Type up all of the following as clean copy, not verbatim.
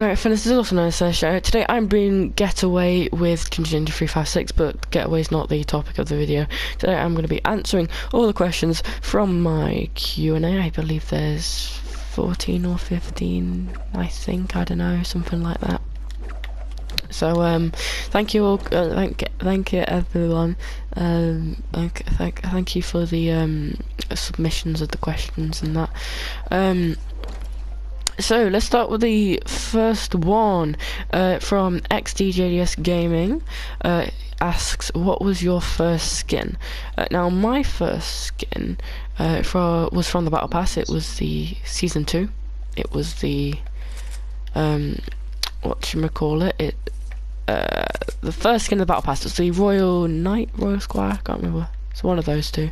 Alright, fellas, this is also known as a show. Today I'm bringing Getaway with Ginger356, but Getaway is not the topic of the video. Today I'm going to be answering all the questions from my Q&A. I believe there's 14 or 15, I think, I don't know, something like that. So, thank you all, thank you everyone, thank you for the, submissions of the questions and that. So let's start with the first one from XDJDS Gaming. Asks, what was your first skin? Now my first skin was from the Battle Pass. It was the Season 2. It was the whatchamacallit, the first skin of the Battle Pass was the Royal Knight, Royal Squire, I can't remember. It's one of those two.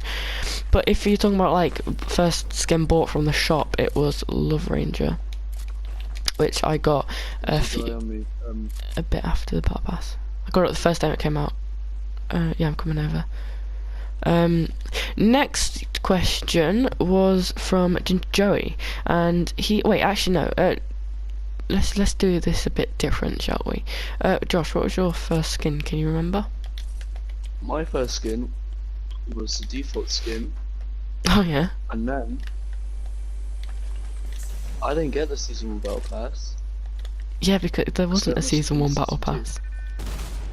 But if you're talking about like first skin bought from the shop, it was Love Ranger, which I got a bit after the Battle Pass. I got it the first time it came out. Yeah, I'm coming over. Next question was from Joey, and let's do this a bit different, shall we? Josh, what was your first skin? Can you remember? My first skin was the default skin. Oh yeah. And then I didn't get the Season 1 Battle Pass. Yeah, because there wasn't a Season 1 Battle Pass.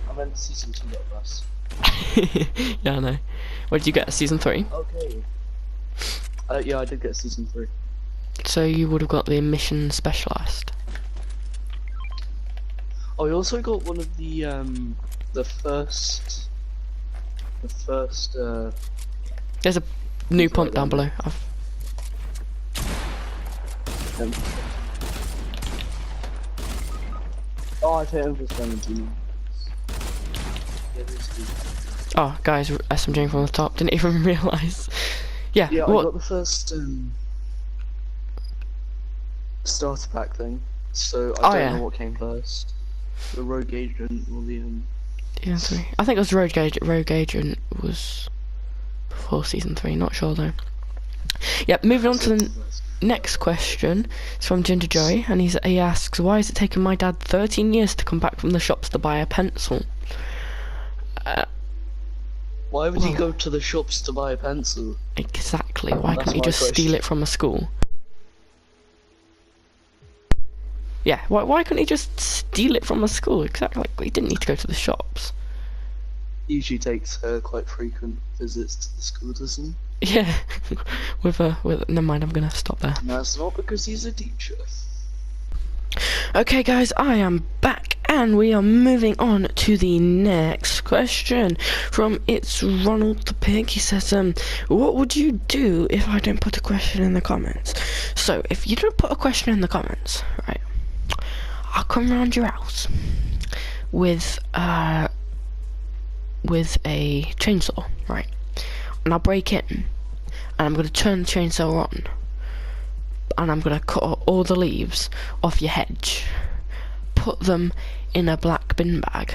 I meant Season 2 Battle Pass. Yeah, I know. What did you get, a Season 3? Okay. Yeah, I did get Season 3. So you would have got the Mission Specialist. Oh, I also got one of the first There's a new pump down below. Oh, I hit him for 17. Oh, guys, SMGing from the top. Didn't even realise. Yeah, yeah, what? I got the first starter pack thing. So I don't know what came first. The Rogue Agent or the Yeah, 3. I think it was Rogue Agent was before Season 3. Not sure though. Yep. Moving on to the next question. It's from Ginger Joey, and he asks, why is it taking my dad 13 years to come back from the shops to buy a pencil? Why would he go to the shops to buy a pencil? Exactly. Why can't he just steal it from a school? Yeah. Why couldn't he just steal it from a school? Exactly. Like, he didn't need to go to the shops. He usually takes quite frequent visits to the school, doesn't he? Yeah. Never mind. I'm gonna stop there. That's not because he's a teacher. Okay guys, I am back and we are moving on to the next question from It's Ronald the Pig. He says, what would you do if I don't put a question in the comments? So if you don't put a question in the comments, right, I'll come around your house with a chainsaw, right, and I'll break in and I'm going to turn the chainsaw on. And I'm going to cut all the leaves off your hedge, put them in a black bin bag,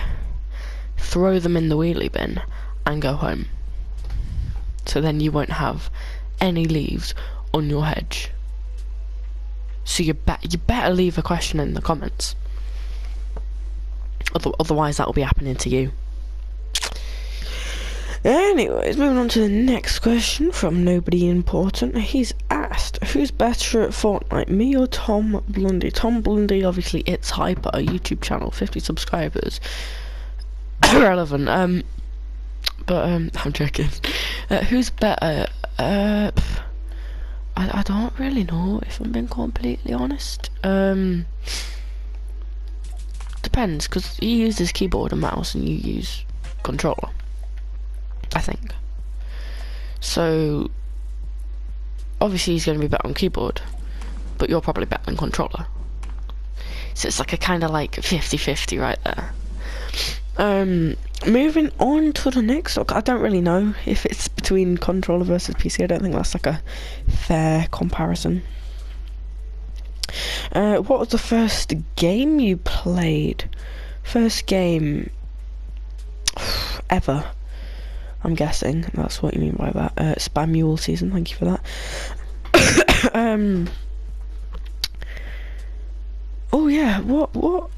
throw them in the wheelie bin, and go home. So then you won't have any leaves on your hedge. So you better leave a question in the comments. Otherwise that will be happening to you. Anyways, moving on to the next question from Nobody Important. He's asked, who's better at Fortnite, me or Tom Blundy? Tom Blundy, obviously, It's Hyper, a YouTube channel, 50 subscribers. Irrelevant, but I'm joking. Who's better? I don't really know, if I'm being completely honest. Depends, because he uses keyboard and mouse and you use controller, I think. So obviously he's going to be better on keyboard, but you're probably better on controller. So it's like a kind of like 50-50 right there. Moving on to the next. I don't really know if it's between controller versus PC. I don't think that's like a fair comparison. What was the first game you played? First game ever, I'm guessing that's what you mean by that. Spam Mule season, thank you for that. Oh yeah, what? I'm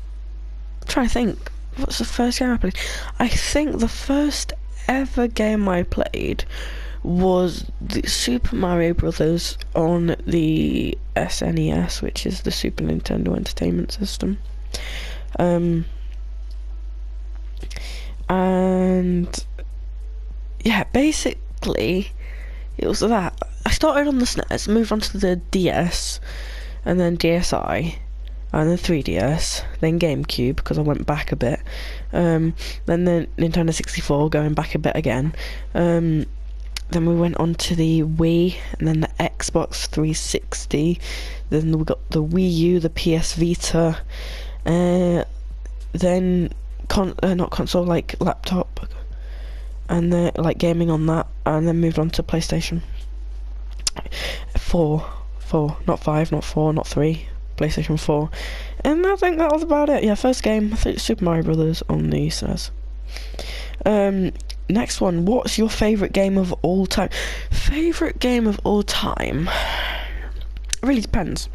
trying to think. What's the first game I played? I think the first ever game I played was the Super Mario Brothers on the SNES, which is the Super Nintendo Entertainment System. And yeah, basically it was that. I started on the SNES, moved on to the DS, and then DSi, and then 3DS, then GameCube, because I went back a bit, then the Nintendo 64, going back a bit again, then we went on to the Wii, and then the Xbox 360, then we got the Wii U, the PS Vita, then not console, like laptop, and then like gaming on that, and then moved on to PlayStation 4, not 5, not 4, not 3, PlayStation 4, and I think that was about it. Yeah, first game, I think Super Mario Brothers on the SNES. Next one, what's your favourite game of all time? Favourite game of all time? It really depends,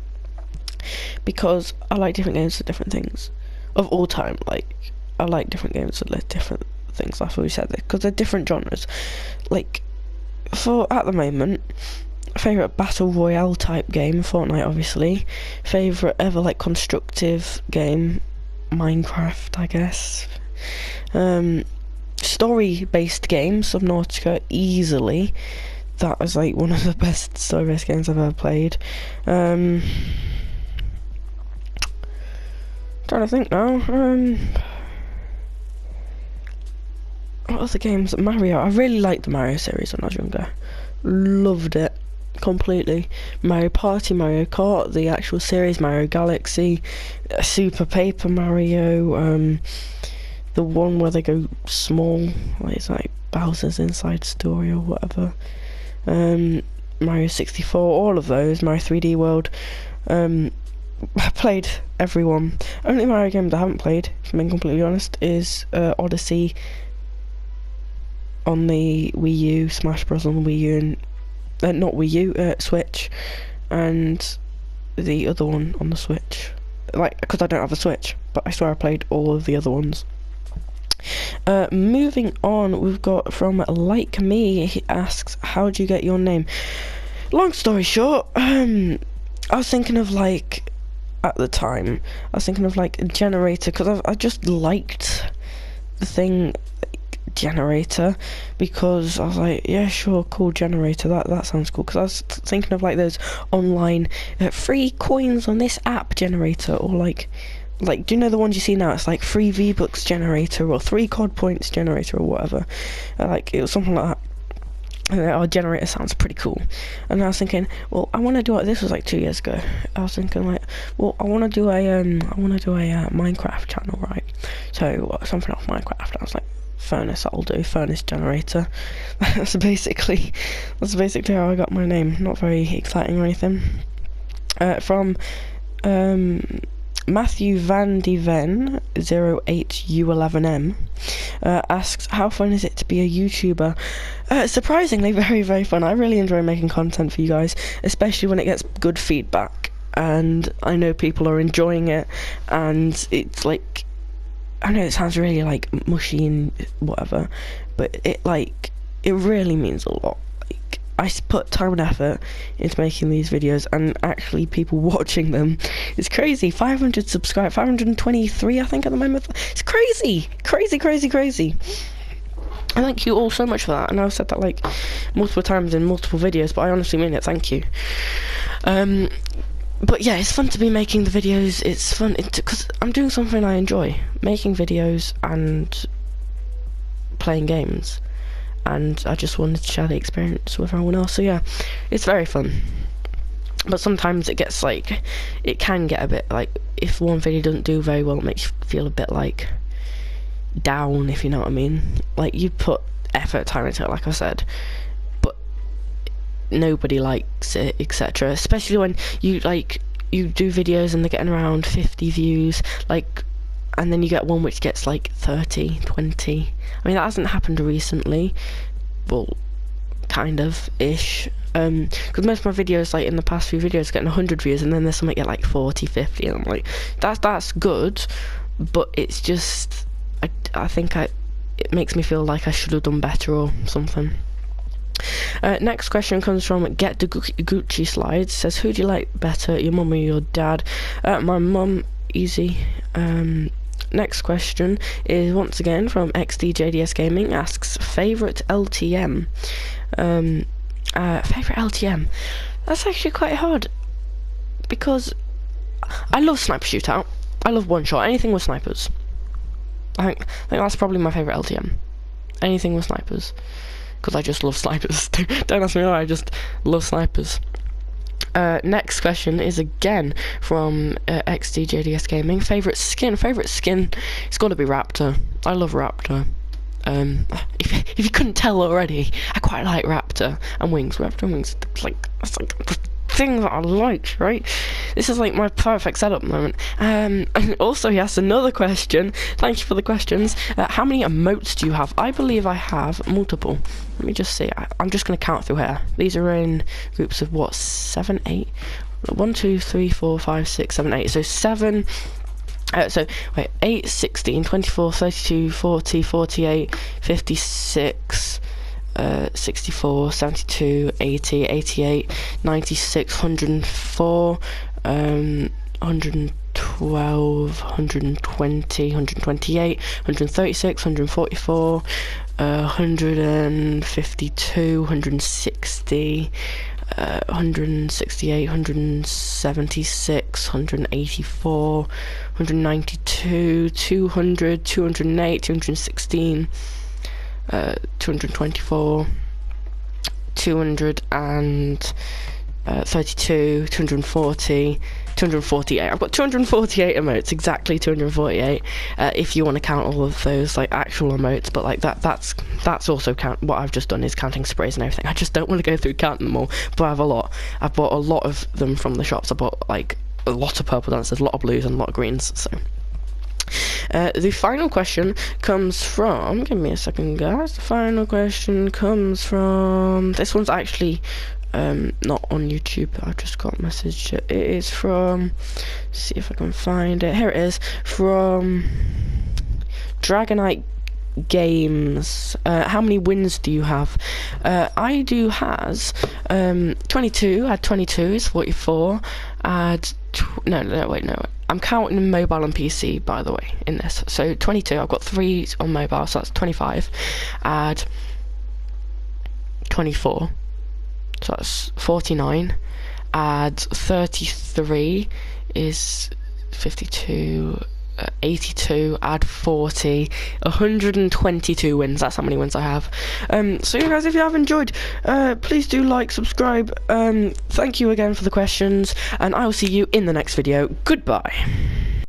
because I like different games for different things. Of all time, like, I like different games for different things. I've always said this, because they're different genres. Like, for, at the moment, favourite battle royale type game, Fortnite obviously. Favourite ever like constructive game, Minecraft, I guess. Story based games, Subnautica, easily. That was like one of the best story based games I've ever played. Trying to think now. What other games? Mario. I really liked the Mario series when I was younger. Loved it completely. Mario Party, Mario Kart, the actual series, Mario Galaxy, Super Paper Mario, the one where they go small, like it's like Bowser's Inside Story or whatever. Mario 64, all of those, Mario 3D World. I played everyone. Only Mario games I haven't played, if I'm being completely honest, is Odyssey on the Wii U, Smash Bros on the Wii U, and not Wii U, Switch, and the other one on the Switch. Like, because I don't have a Switch, but I swear I played all of the other ones. Moving on, we've got from Like Me. He asks, how do you get your name? Long story short, I was thinking of like, at the time, I was thinking of like a generator, because I just liked the thing generator, because I was like, yeah, sure, cool, generator, that sounds cool, because I was thinking of like those online free coins on this app generator, or like do you know the ones you see now? It's like free V-Bucks generator or 3 COD points generator or whatever. Like it was something like that. And our generator sounds pretty cool. And I was thinking, well, I want to do it. This was like 2 years ago. I was thinking like, well, I want to do a Minecraft channel, right? So something off Minecraft. I was like, furnace, I'll do furnace generator. That's basically how I got my name. Not very exciting or anything. From Matthew Van de Ven 08U11M asks, how fun is it to be a YouTuber? Surprisingly, very, very fun. I really enjoy making content for you guys, especially when it gets good feedback, and I know people are enjoying it, and it's like, I know it sounds really like mushy and whatever, but it really means a lot. Like, I put time and effort into making these videos, and actually people watching them, it's crazy. 500 subscribers, 523 I think at the moment. It's crazy. I thank you all so much for that, and I've said that like multiple times in multiple videos, but I honestly mean it. Thank you. But yeah, it's fun to be making the videos. It's fun because I'm doing something I enjoy, making videos and playing games, and I just wanted to share the experience with everyone else. So yeah, it's very fun. But sometimes it gets like, it can get a bit like, if one video doesn't do very well, it makes you feel a bit like down, if you know what I mean. Like, you put effort, time into it, like I said, but nobody likes it, etc. Especially when you do videos and they're getting around 50 views, like, and then you get one which gets like 30, 20. I mean, that hasn't happened recently. Well, kind of ish. Because most of my videos, like in the past few videos, getting 100 views, and then there's some that get like 40, 50, and I'm like, that's good, but it's just, I think it makes me feel like I should have done better or something. Next question comes from Get the Gucci Slides. Says, who do you like better, your mum or your dad? My mum, easy. Next question is once again from XDJDS Gaming. Asks, favourite LTM. Favourite LTM. That's actually quite hard, because I love Sniper Shootout. I love one shot. Anything with snipers. I think that's probably my favourite LTM. Anything with snipers. Because I just love snipers. Don't ask me why, I just love snipers. Next question is again from XDJDS Gaming. Favourite skin? It's got to be Raptor. I love Raptor. If you couldn't tell already, I quite like Raptor and Wings. Raptor and Wings, that's like the thing that I like, right? This is like my perfect setup moment. And also he asked another question. Thank you for the questions. How many emotes do you have? I believe I have multiple. Let me just see. I'm just going to count through here. These are in groups of what? 7, 8? 1, 2, 3, 4, 5, 6, 7, 8. So 7. So wait, 8, 16, 24, 32, 40, 48, 56, 64, 72, 80, 88, 96, 104, 112, 120, 128, 136, 144, 152, 160, 168, 176, 184, 192, 200, 208, 216, 224, 232, 240, 248. I've got 248 emotes, exactly 248. If you want to count all of those like actual emotes, but like that's also count. What I've just done is counting sprays and everything. I just don't want to go through counting them all, but I have a lot. I bought a lot of them from the shops. I bought like a lot of purple dancers, a lot of blues, and a lot of greens. So. The final question comes from, give me a second guys, the final question comes from, this one's actually not on YouTube, I just got messaged it. It is from, see if I can find it, here it is, from Dragonite Games. How many wins do you have? I do has 22, add 22 is 44, add, no, wait, I'm counting mobile and PC, by the way, in this. So 22, I've got 3 on mobile, so that's 25. Add 24, so that's 49. Add 33 is 52. 82, add 40, 122 wins. That's how many wins I have. So you guys, if you have enjoyed, please do like, subscribe. Thank you again for the questions, and I will see you in the next video. Goodbye.